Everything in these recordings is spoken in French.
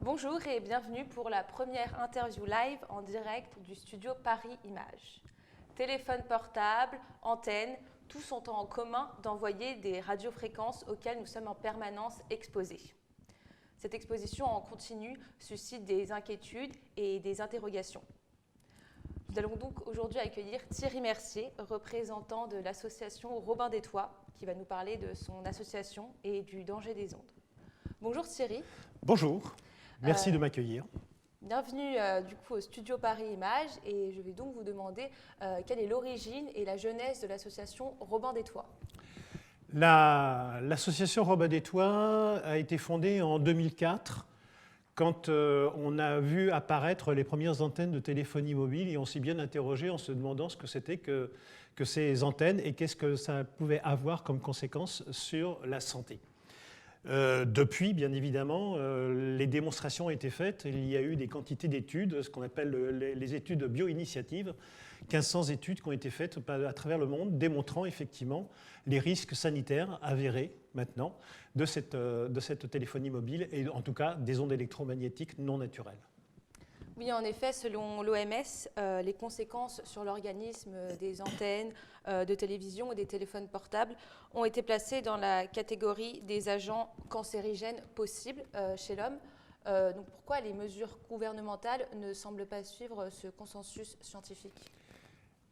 Bonjour et bienvenue pour la première interview live en direct du studio Paris Images. Téléphone portable, antenne, tous ont en commun d'envoyer des radiofréquences auxquelles nous sommes en permanence exposés. Cette exposition en continu suscite des inquiétudes et des interrogations. Nous allons donc aujourd'hui accueillir Thierry Mercier, représentant de l'association Robin des Toits, qui va nous parler de son association et du danger des ondes. Bonjour Thierry. Bonjour, merci de m'accueillir. Bienvenue du coup au studio Paris Images et je vais donc vous demander quelle est l'origine et la genèse de l'association Robin des Toits. L'association Robin des Toits a été fondée en 2004 quand on a vu apparaître les premières antennes de téléphonie mobile et on s'est bien interrogé en se demandant ce que c'était que ces antennes et qu'est-ce que ça pouvait avoir comme conséquence sur la santé. Depuis, bien évidemment, les démonstrations ont été faites. Il y a eu des quantités d'études, ce qu'on appelle les études bio-initiatives, 1500 études qui ont été faites à travers le monde, démontrant effectivement les risques sanitaires avérés maintenant de cette téléphonie mobile et en tout cas des ondes électromagnétiques non naturelles. Oui, en effet, selon l'OMS, les conséquences sur l'organisme des antennes de télévision et des téléphones portables ont été placées dans la catégorie des agents cancérigènes possibles chez l'homme. Donc pourquoi les mesures gouvernementales ne semblent pas suivre ce consensus scientifique ?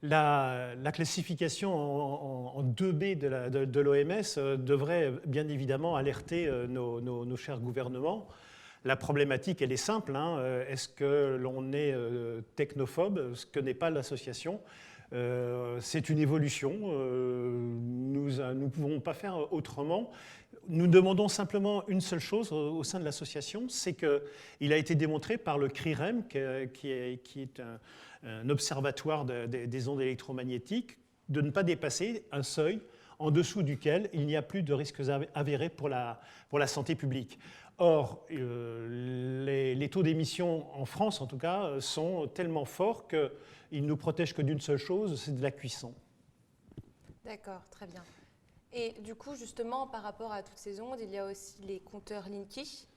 La classification en 2B de l'OMS devrait bien évidemment alerter nos chers gouvernements. La problématique, elle est simple. Est-ce que l'on est technophobe, ce que n'est pas l'association? C'est une évolution. Nous ne pouvons pas faire autrement. Nous demandons simplement une seule chose au sein de l'association, c'est qu'il a été démontré par le CRIREM, qui est un observatoire des ondes électromagnétiques, de ne pas dépasser un seuil en dessous duquel il n'y a plus de risques avérés pour la santé publique. Or, les taux d'émission en France, en tout cas, sont tellement forts qu'ils ne nous protègent que d'une seule chose, c'est de la cuisson. D'accord, très bien. Et du coup, justement, par rapport à toutes ces ondes, il y a aussi les compteurs Linky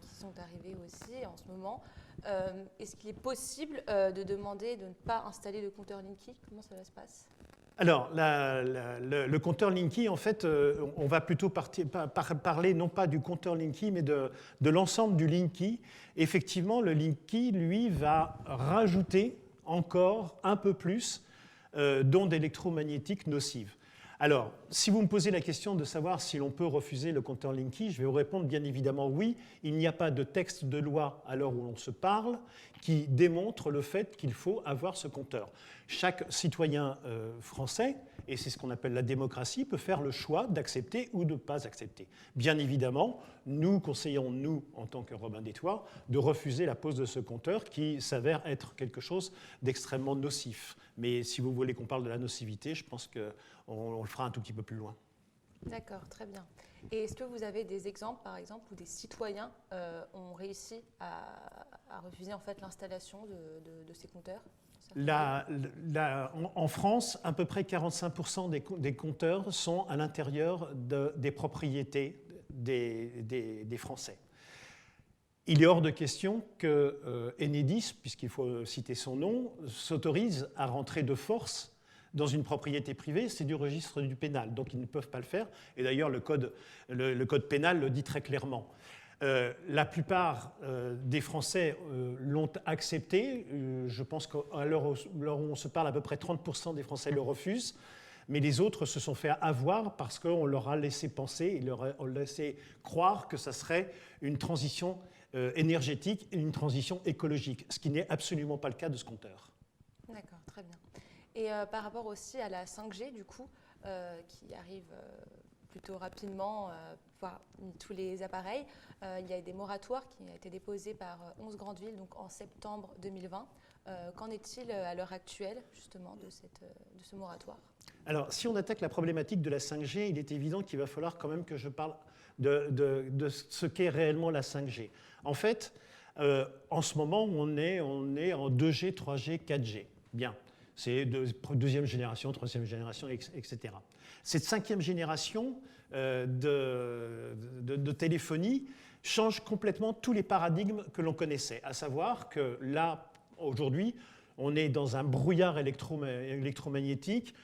qui sont arrivés aussi en ce moment. Est-ce qu'il est possible de demander de ne pas installer de compteur Linky? Comment ça se passe? Alors, le compteur Linky, en fait, on va plutôt parler non pas du compteur Linky, mais de l'ensemble du Linky. Effectivement, le Linky, lui, va rajouter encore un peu plus d'ondes électromagnétiques nocives. Alors, si vous me posez la question de savoir si l'on peut refuser le compteur Linky, je vais vous répondre bien évidemment oui. Il n'y a pas de texte de loi à l'heure où l'on se parle qui démontre le fait qu'il faut avoir ce compteur. Chaque citoyen français, et c'est ce qu'on appelle la démocratie, peut faire le choix d'accepter ou de ne pas accepter. Bien évidemment, nous conseillons, nous, en tant que Robin des Toits, de refuser la pose de ce compteur qui s'avère être quelque chose d'extrêmement nocif. Mais si vous voulez qu'on parle de la nocivité, je pense qu'on le fera un tout petit peu plus loin. D'accord, très bien. Et est-ce que vous avez des exemples, par exemple, où des citoyens ont réussi à refuser en fait, l'installation de ces compteurs ? En France, à peu près 45% des compteurs sont à l'intérieur des propriétés des Français. Il est hors de question que Enedis, puisqu'il faut citer son nom, s'autorise à rentrer de force dans une propriété privée. C'est du registre du pénal, donc ils ne peuvent pas le faire. Et d'ailleurs, le code pénal le dit très clairement. La plupart des Français l'ont accepté. Je pense qu'à l'heure où on se parle, à peu près 30% des Français le refusent. Mais les autres se sont fait avoir parce qu'on leur a laissé penser, on leur a laissé croire que ça serait une transition énergétique et une transition écologique, ce qui n'est absolument pas le cas de ce compteur. D'accord, très bien. Et par rapport aussi à la 5G, du coup, qui arrive plutôt rapidement pour tous les appareils, il y a des moratoires qui ont été déposés par 11 grandes villes donc en septembre 2020. Qu'en est-il à l'heure actuelle, justement, de ce moratoire ? Alors, si on attaque la problématique de la 5G, il est évident qu'il va falloir quand même que je parle de ce qu'est réellement la 5G. En fait, en ce moment, on est en 2G, 3G, 4G. Bien. C'est deuxième génération, troisième génération, etc. Cette cinquième génération de téléphonie change complètement tous les paradigmes que l'on connaissait, à savoir que là, aujourd'hui, on est dans un brouillard électromagnétique.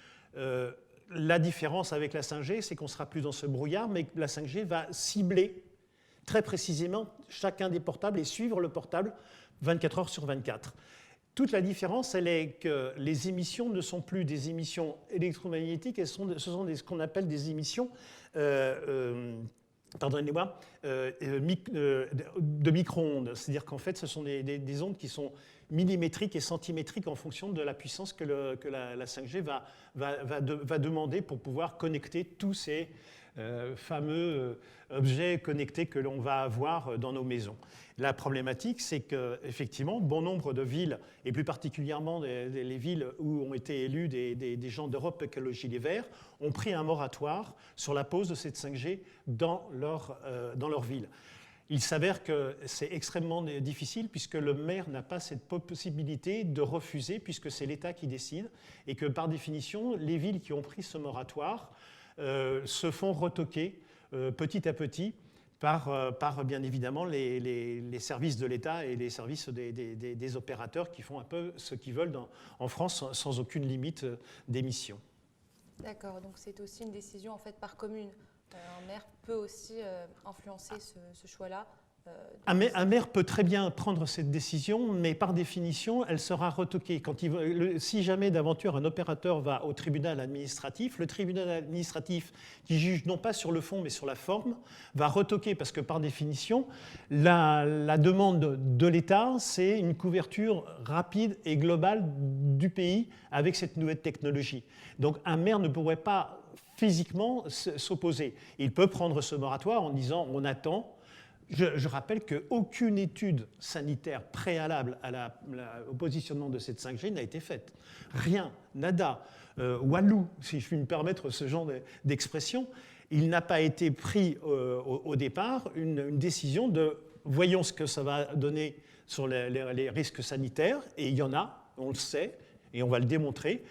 La différence avec la 5G, c'est qu'on ne sera plus dans ce brouillard, mais que la 5G va cibler très précisément chacun des portables et suivre le portable 24 heures sur 24. Toute la différence, elle est que les émissions ne sont plus des émissions électromagnétiques, ce sont ce qu'on appelle des émissions pardonnez-moi, de micro-ondes. C'est-à-dire qu'en fait, ce sont des ondes qui sont millimétriques et centimétriques en fonction de la puissance que la 5G va demander pour pouvoir connecter tous ces fameux objets connectés que l'on va avoir dans nos maisons. La problématique, c'est qu'effectivement, bon nombre de villes, et plus particulièrement les villes où ont été élus des gens d'Europe Écologie Les Verts, ont pris un moratoire sur la pose de cette 5G dans leur ville. Il s'avère que c'est extrêmement difficile puisque le maire n'a pas cette possibilité de refuser puisque c'est l'État qui décide et que par définition, les villes qui ont pris ce moratoire se font retoquer petit à petit par bien évidemment les services de l'État et les services des opérateurs qui font un peu ce qu'ils veulent en France sans aucune limite d'émission. D'accord, donc c'est aussi une décision en fait par commune. Un maire peut aussi influencer ce choix-là. Un maire peut très bien prendre cette décision, mais par définition, elle sera retoquée. Si jamais d'aventure un opérateur va au tribunal administratif, le tribunal administratif, qui juge non pas sur le fond, mais sur la forme, va retoquer, parce que par définition, la demande de l'État, c'est une couverture rapide et globale du pays avec cette nouvelle technologie. Donc un maire ne pourrait pas physiquement s'opposer. Il peut prendre ce moratoire en disant on attend. Je rappelle qu'aucune étude sanitaire préalable au positionnement de cette 5G n'a été faite. Rien, nada. Walou, si je puis me permettre ce genre d'expression, il n'a pas été pris au départ une décision de voyons ce que ça va donner sur les risques sanitaires, et il y en a, on le sait, et on va le démontrer.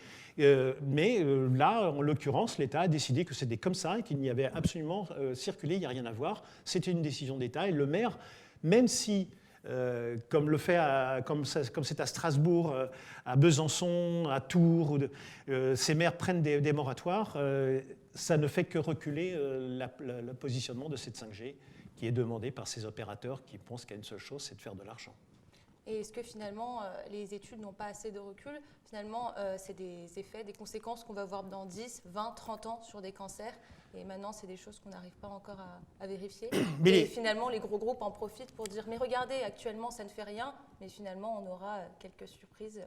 Mais là, en l'occurrence, l'État a décidé que c'était comme ça et qu'il n'y avait absolument circulé, il n'y a rien à voir. C'était une décision d'État et le maire, même si, comme c'est à Strasbourg, à Besançon, à Tours, ces maires prennent des moratoires, ça ne fait que reculer le positionnement de cette 5G qui est demandé par ces opérateurs qui pensent qu'il y a une seule chose, c'est de faire de l'argent. Et est-ce que finalement, les études n'ont pas assez de recul? Finalement, c'est des effets, des conséquences qu'on va voir dans 10, 20, 30 ans sur des cancers. Et maintenant, c'est des choses qu'on n'arrive pas encore à vérifier. Et finalement, les gros groupes en profitent pour dire « Mais regardez, actuellement, ça ne fait rien. » Mais finalement, on aura quelques surprises.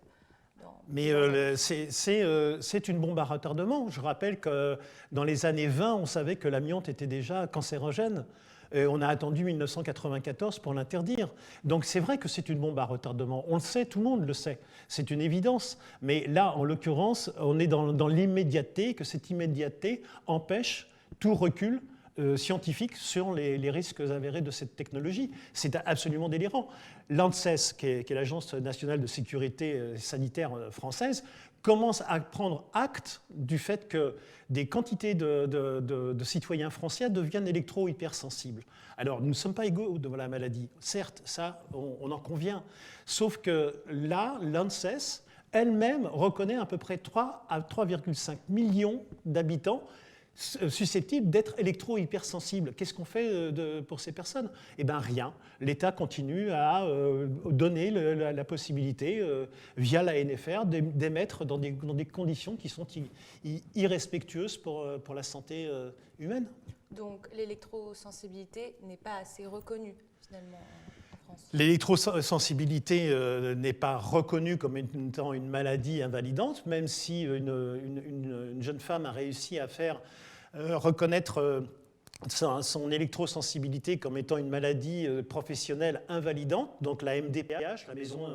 Mais c'est une bombe à retardement. Je rappelle que dans les années 20, on savait que l'amiante était déjà cancérogène. On a attendu 1994 pour l'interdire. Donc c'est vrai que c'est une bombe à retardement. On le sait, tout le monde le sait. C'est une évidence. Mais là, en l'occurrence, on est dans l'immédiateté, que cette immédiateté empêche tout recul scientifique sur les risques avérés de cette technologie. C'est absolument délirant. L'ANSES, qui est l'Agence nationale de sécurité sanitaire française, commence à prendre acte du fait que des quantités de citoyens français deviennent électro-hypersensibles. Alors, nous ne sommes pas égaux devant la maladie. Certes, ça, on en convient. Sauf que là, l'ANSES elle-même reconnaît à peu près 3 à 3,5 millions d'habitants susceptibles d'être électro-hypersensibles. Qu'est-ce qu'on fait pour ces personnes? Eh bien, rien. L'État continue à donner la possibilité, via l'ANFR, d'émettre dans des conditions qui sont irrespectueuses pour la santé humaine. Donc, l'électrosensibilité n'est pas assez reconnue, finalement, en France. L'électrosensibilité n'est pas reconnue comme étant une maladie invalidante, même si une jeune femme a réussi à faire reconnaître son électrosensibilité comme étant une maladie professionnelle invalidante, donc la MDPH, la maison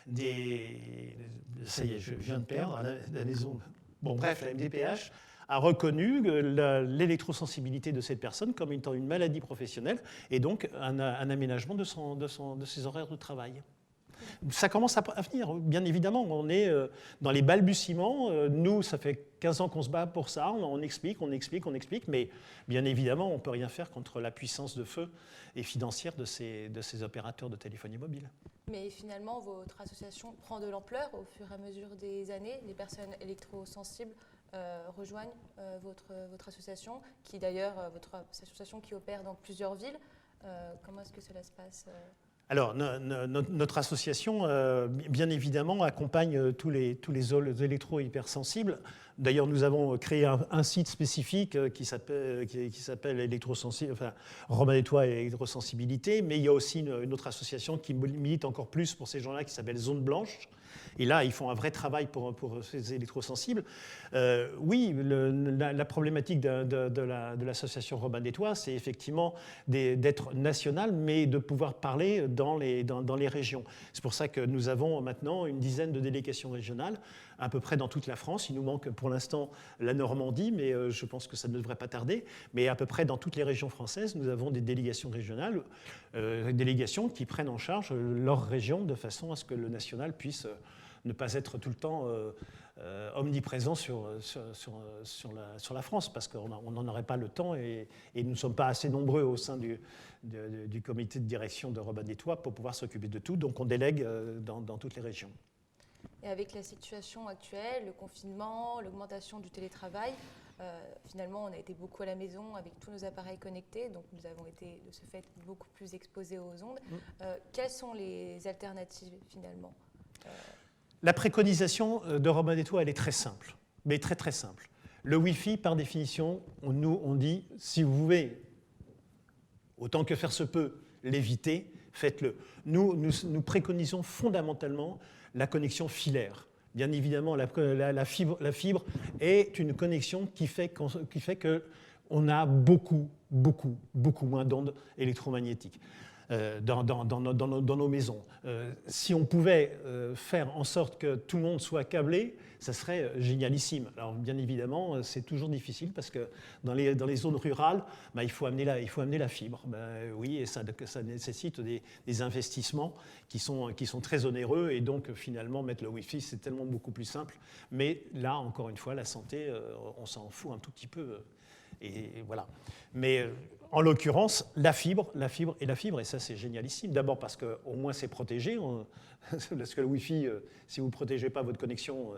des... Ça y est, je viens de perdre, la maison... Bon, bref, la MDPH a reconnu l'électrosensibilité de cette personne comme étant une maladie professionnelle et donc un aménagement de ses horaires de travail. Ça commence à venir, bien évidemment. On est dans les balbutiements. Nous, ça fait 15 ans qu'on se bat pour ça, on explique, mais bien évidemment, on ne peut rien faire contre la puissance de feu et financière de ces opérateurs de téléphonie mobile. Mais finalement, votre association prend de l'ampleur au fur et à mesure des années. Les personnes électrosensibles rejoignent votre association, qui d'ailleurs, votre association qui opère dans plusieurs villes. Comment est-ce que cela se passe Alors, notre association, bien évidemment, accompagne tous les électro-hypersensibles. D'ailleurs, nous avons créé un site spécifique qui s'appelle électrosensible, enfin, Robin des Toits et électrosensibilité, mais il y a aussi une autre association qui milite encore plus pour ces gens-là qui s'appelle Zone Blanche. Et là, ils font un vrai travail pour ces électrosensibles. Oui, la problématique de l'association Robin des Toits, c'est effectivement d'être national, mais de pouvoir parler dans les régions. C'est pour ça que nous avons maintenant une dizaine de délégations régionales, à peu près dans toute la France. Il nous manque pour l'instant la Normandie, mais je pense que ça ne devrait pas tarder. Mais à peu près dans toutes les régions françaises, nous avons des délégations régionales, délégations qui prennent en charge leur région de façon à ce que le national puisse ne pas être tout le temps omniprésent sur la France, parce qu'on n'en aurait pas le temps et nous ne sommes pas assez nombreux au sein du comité de direction de Robin des Toits pour pouvoir s'occuper de tout, donc on délègue dans toutes les régions. Et avec la situation actuelle, le confinement, l'augmentation du télétravail, finalement, on a été beaucoup à la maison avec tous nos appareils connectés, donc nous avons été de ce fait beaucoup plus exposés aux ondes. Quelles sont les alternatives finalement La préconisation de Robin des Toits, elle est très simple, mais très très simple. Le Wi-Fi, par définition, on dit, si vous pouvez, autant que faire se peut, l'éviter, faites-le. Nous préconisons fondamentalement la connexion filaire. Bien évidemment, la fibre est une connexion qui fait qu'on a beaucoup moins d'ondes électromagnétiques dans nos maisons. Si on pouvait faire en sorte que tout le monde soit câblé, ça serait génialissime. Alors bien évidemment, c'est toujours difficile parce que dans les zones rurales, il faut amener la fibre. Oui, et ça nécessite des investissements qui sont très onéreux, et donc finalement mettre le Wi-Fi, c'est tellement beaucoup plus simple. Mais là, encore une fois, la santé, on s'en fout un tout petit peu. Et voilà. Mais en l'occurrence, la fibre, et ça c'est génialissime. D'abord parce qu'au moins c'est protégé. Parce que le Wi-Fi, si vous ne protégez pas votre connexion,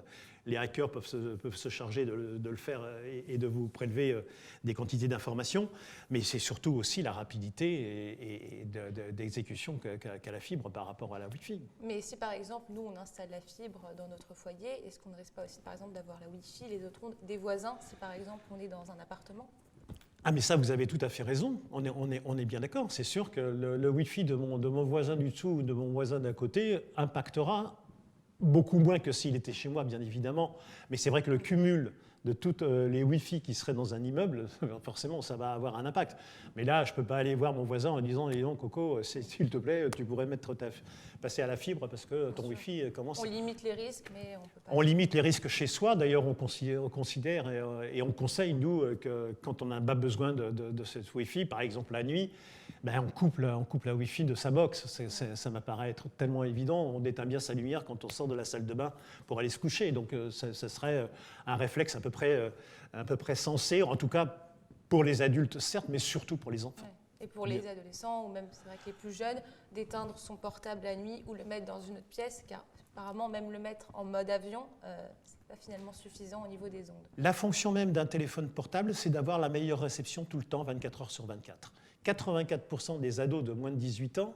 les hackers peuvent se charger de le faire et de vous prélever des quantités d'informations. Mais c'est surtout aussi la rapidité d'exécution qu'a la fibre par rapport à la Wi-Fi. Mais si par exemple, nous, on installe la fibre dans notre foyer, est-ce qu'on ne risque pas aussi par exemple d'avoir la Wi-Fi, les autres ondes des voisins, si par exemple on est dans un appartement ? Ah mais ça, vous avez tout à fait raison, on est bien d'accord. C'est sûr que le Wi-Fi de mon voisin du dessous ou de mon voisin d'à côté impactera beaucoup moins que s'il était chez moi, bien évidemment. Mais c'est vrai que le cumul de toutes les Wi-Fi qui seraient dans un immeuble, forcément, ça va avoir un impact. Mais là, je ne peux pas aller voir mon voisin en disant « Dis donc, Coco, s'il te plaît, tu pourrais passer à la fibre parce que ton Wi-Fi commence… » On limite les risques, mais on ne peut pas… On limite les risques chez soi. D'ailleurs, on considère et on conseille, nous, que quand on n'a pas besoin de cette Wi-Fi, par exemple la nuit, on coupe la Wi-Fi de sa box. Ça m'apparaît être tellement évident. On éteint bien sa lumière quand on sort de la salle de bain pour aller se coucher. Donc, ça serait un réflexe à peu près sensé, en tout cas pour les adultes, certes, mais surtout pour les enfants. Ouais. Et pour les adolescents, ou même, c'est vrai que les plus jeunes, d'éteindre son portable la nuit ou le mettre dans une autre pièce, car apparemment, même le mettre en mode avion, c'est pas finalement suffisant au niveau des ondes. La fonction même d'un téléphone portable, c'est d'avoir la meilleure réception tout le temps, 24 heures sur 24. 84% des ados de moins de 18 ans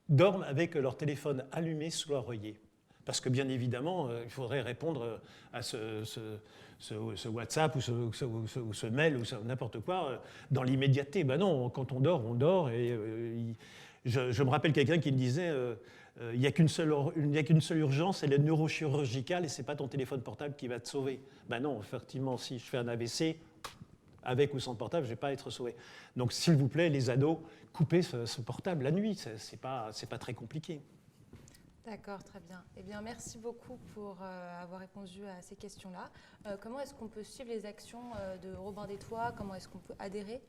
dorment avec leur téléphone allumé sous l'oreiller. Parce que bien évidemment, il faudrait répondre à ce WhatsApp ou ce mail ou n'importe quoi dans l'immédiateté. Ben non, quand on dort. Et je me rappelle quelqu'un qui me disait il n'y a qu'une seule urgence, elle est neurochirurgicale et ce n'est pas ton téléphone portable qui va te sauver. Ben non, effectivement, si je fais un AVC, avec ou sans portable, je ne vais pas être sauvé. Donc s'il vous plaît, les ados, coupez ce portable la nuit, ce n'est pas très compliqué. D'accord, très bien. Eh bien, merci beaucoup pour avoir répondu à ces questions-là. Comment est-ce qu'on peut suivre les actions de Robin des Toits ? Comment est-ce qu'on peut adhérer ?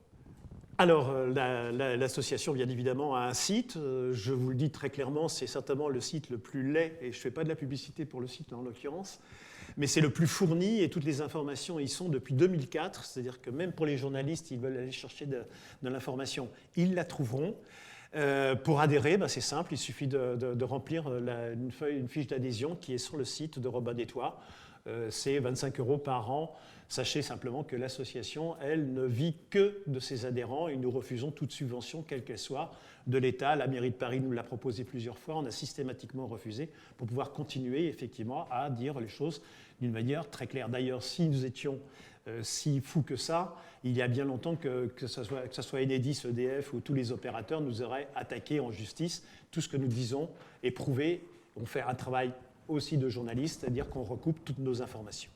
Alors, l'association, bien évidemment, a un site. Je vous le dis très clairement, c'est certainement le site le plus laid, et je ne fais pas de la publicité pour le site en l'occurrence. mais c'est le plus fourni et toutes les informations y sont depuis 2004, c'est-à-dire que même pour les journalistes, ils veulent aller chercher de l'information, ils la trouveront. Pour adhérer, c'est simple, il suffit de remplir une fiche d'adhésion qui est sur le site de Robin des Toits. C'est 25 € par an. Sachez simplement que l'association, elle, ne vit que de ses adhérents et nous refusons toute subvention, quelle qu'elle soit, de l'État. La mairie de Paris nous l'a proposé plusieurs fois, on a systématiquement refusé pour pouvoir continuer effectivement à dire les choses d'une manière très claire. D'ailleurs, si nous étions si fous que ça, il y a bien longtemps que ce soit Enedis, EDF ou tous les opérateurs nous auraient attaqués en justice. Tout ce que nous disons est prouvé. On fait un travail aussi de journaliste, c'est-à-dire qu'on recoupe toutes nos informations.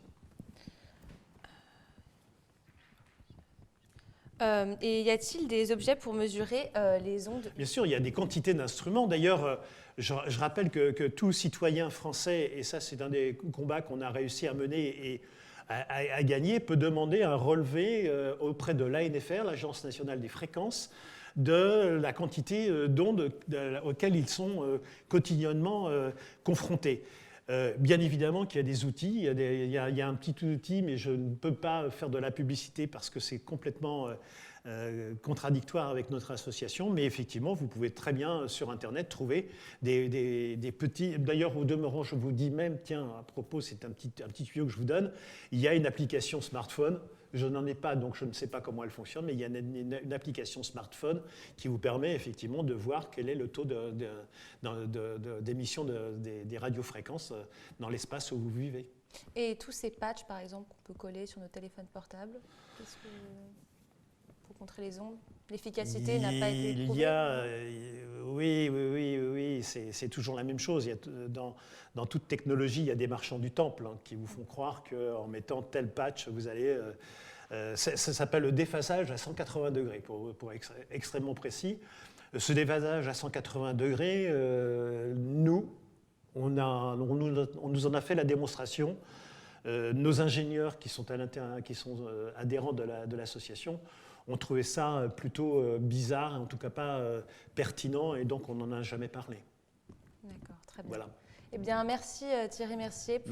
Et y a-t-il des objets pour mesurer les ondes? Bien sûr, il y a des quantités d'instruments. D'ailleurs, je rappelle que tout citoyen français, et ça c'est un des combats qu'on a réussi à mener et à gagner, peut demander un relevé auprès de l'ANFR, l'Agence nationale des fréquences, de la quantité d'ondes auxquelles ils sont quotidiennement confrontés. Bien évidemment qu'il y a des outils, il y a un petit outil, mais je ne peux pas faire de la publicité parce que c'est complètement contradictoire avec notre association, mais effectivement, vous pouvez très bien sur Internet trouver des petits... D'ailleurs, au demeurant, je vous dis même, tiens, à propos, c'est un petit tuyau que je vous donne, il y a une application smartphone. Je n'en ai pas, donc je ne sais pas comment elle fonctionne, mais il y a une application smartphone qui vous permet effectivement de voir quel est le taux d'émission des radiofréquences dans l'espace où vous vivez. Et tous ces patchs, par exemple, qu'on peut coller sur nos téléphones portables, pour contrer les ondes, l'efficacité n'a pas été prouvée? Oui, c'est toujours la même chose. Dans toute technologie, il y a des marchands du temple qui vous font croire qu'en mettant tel patch, vous allez... ça s'appelle le déphasage à 180 degrés, pour être extrêmement précis. Ce déphasage à 180 degrés, on nous en a fait la démonstration. Nos ingénieurs qui sont adhérents de l'association ont trouvé ça plutôt bizarre, en tout cas pas pertinent, et donc on n'en a jamais parlé. D'accord, très bien. Voilà. Eh bien, merci Thierry Mercier pour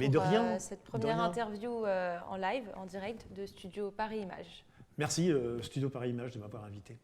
cette première interview en live, en direct de Studio Paris Images. Merci Studio Paris Images de m'avoir invité.